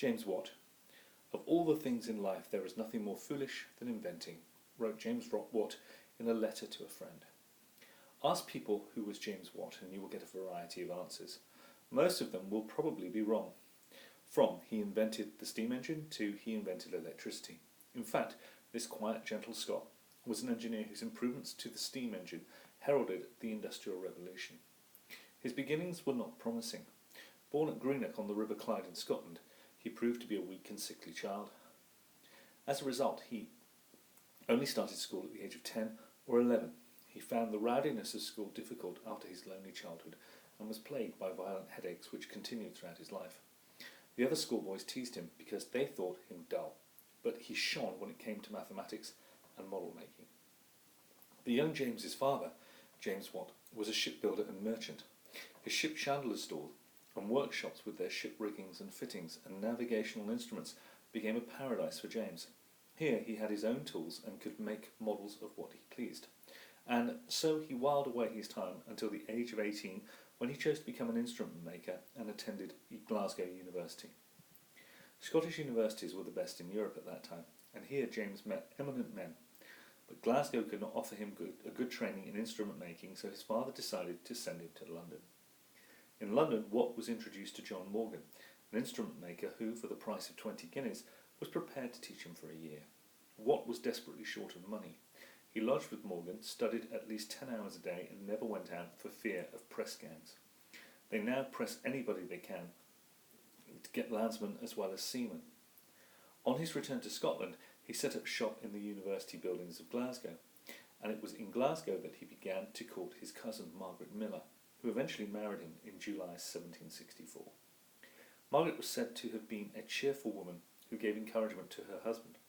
James Watt. Of all the things in life, there is nothing more foolish than inventing, wrote James Watt in a letter to a friend. Ask people who was James Watt and you will get a variety of answers. Most of them will probably be wrong. From he invented the steam engine to he invented electricity. In fact, this quiet, gentle Scot was an engineer whose improvements to the steam engine heralded the Industrial Revolution. His beginnings were not promising. Born at Greenock on the River Clyde in Scotland, he proved to be a weak and sickly child. As a result, he only started school at the age of 10 or 11. He found the rowdiness of school difficult after his lonely childhood and was plagued by violent headaches which continued throughout his life. The other schoolboys teased him because they thought him dull, but he shone when it came to mathematics and model making. The young James's father, James Watt, was a shipbuilder and merchant. His ship chandlers' stores and workshops with their ship riggings and fittings and navigational instruments became a paradise for James. Here he had his own tools and could make models of what he pleased. And so he whiled away his time until the age of 18, when he chose to become an instrument maker and attended Glasgow University. Scottish universities were the best in Europe at that time, and here James met eminent men. But Glasgow could not offer him a good training in instrument making, so his father decided to send him to London. In London, Watt was introduced to John Morgan, an instrument maker who, for the price of 20 guineas, was prepared to teach him for a year. Watt was desperately short of money. He lodged with Morgan, studied at least 10 hours a day, and never went out for fear of press gangs. They now press anybody they can to get landsmen as well as seamen. On his return to Scotland, he set up shop in the university buildings of Glasgow, and it was in Glasgow that he began to court his cousin Margaret Miller, who eventually married him in July 1764. Margaret was said to have been a cheerful woman who gave encouragement to her husband,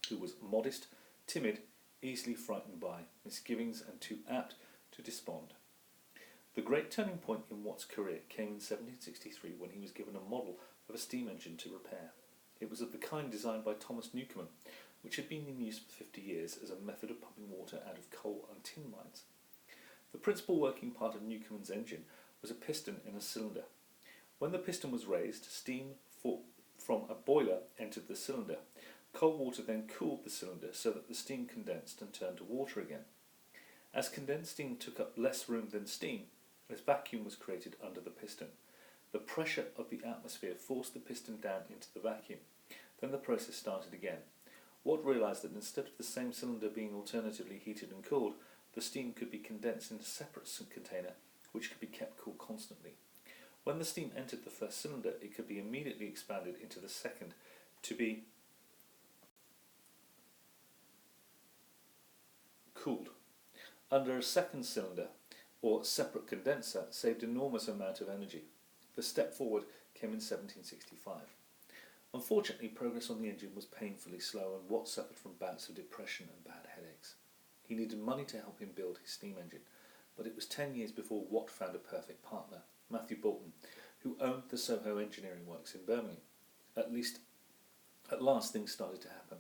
who was modest, timid, easily frightened by misgivings and too apt to despond. The great turning point in Watt's career came in 1763 when he was given a model of a steam engine to repair. It was of the kind designed by Thomas Newcomen, which had been in use for 50 years as a method of pumping water out of coal and tin mines. The principal working part of Newcomen's engine was a piston in a cylinder. When the piston was raised, steam from a boiler entered the cylinder. Cold water then cooled the cylinder so that the steam condensed and turned to water again. As condensed steam took up less room than steam, a vacuum was created under the piston. The pressure of the atmosphere forced the piston down into the vacuum. Then the process started again. Watt realised that instead of the same cylinder being alternatively heated and cooled, the steam could be condensed in a separate container which could be kept cool constantly. When the steam entered the first cylinder, it could be immediately expanded into the second to be cooled. Under a second cylinder, or separate condenser, saved enormous amount of energy. The step forward came in 1765. Unfortunately, progress on the engine was painfully slow, and Watt suffered from bouts of depression and bad headaches. He needed money to help him build his steam engine, but it was 10 years before Watt found a perfect partner, Matthew Boulton, who owned the Soho Engineering Works in Birmingham. At last things started to happen.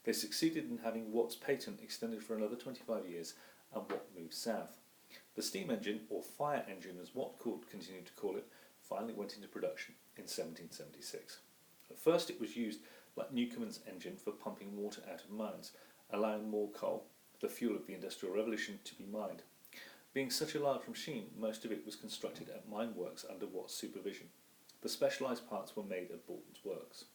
They succeeded in having Watt's patent extended for another 25 years, and Watt moved south. The steam engine, or fire engine as Watt continued to call it, finally went into production in 1776. At first it was used like Newcomen's engine for pumping water out of mines, allowing more coal, the fuel of the Industrial Revolution, to be mined. Being such a large machine, most of it was constructed at mine works under Watt's supervision. The specialised parts were made at Boulton's works.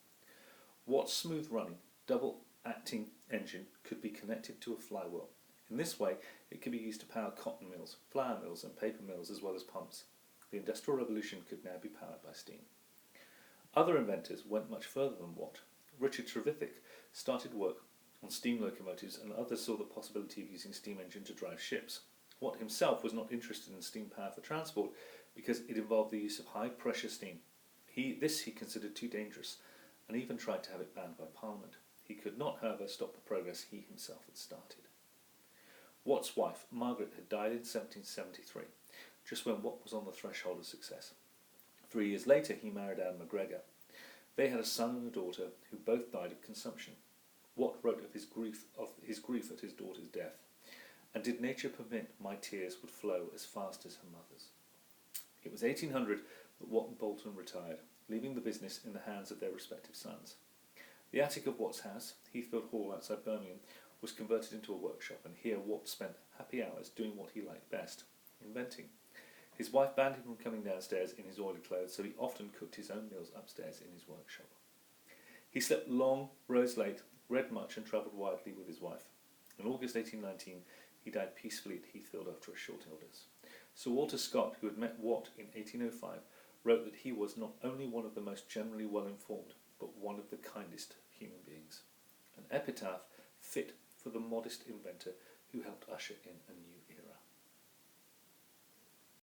Watt's smooth-running, double-acting engine could be connected to a flywheel. In this way, it could be used to power cotton mills, flour mills and paper mills as well as pumps. The Industrial Revolution could now be powered by steam. Other inventors went much further than Watt. Richard Trevithick started work on steam locomotives, and others saw the possibility of using steam engine to drive ships. Watt himself was not interested in steam power for transport because it involved the use of high-pressure steam. This he considered too dangerous, and even tried to have it banned by Parliament. He could not, however, stop the progress he himself had started. Watt's wife, Margaret, had died in 1773, just when Watt was on the threshold of success. 3 years later, he married Anne MacGregor. They had a son and a daughter who both died of consumption. Watt wrote of his grief at his daughter's death, and did nature permit, my tears would flow as fast as her mother's. It was 1800 that Watt and Bolton retired, leaving the business in the hands of their respective sons. The attic of Watt's house, Heathfield Hall outside Birmingham, was converted into a workshop, and here Watt spent happy hours doing what he liked best, inventing. His wife banned him from coming downstairs in his oily clothes, so he often cooked his own meals upstairs in his workshop. He slept long, rose late, read much, and travelled widely with his wife. In August 1819, he died peacefully at Heathfield after a short illness. Sir Walter Scott, who had met Watt in 1805, wrote that he was not only one of the most generally well-informed, but one of the kindest human beings. An epitaph fit for the modest inventor who helped usher in a new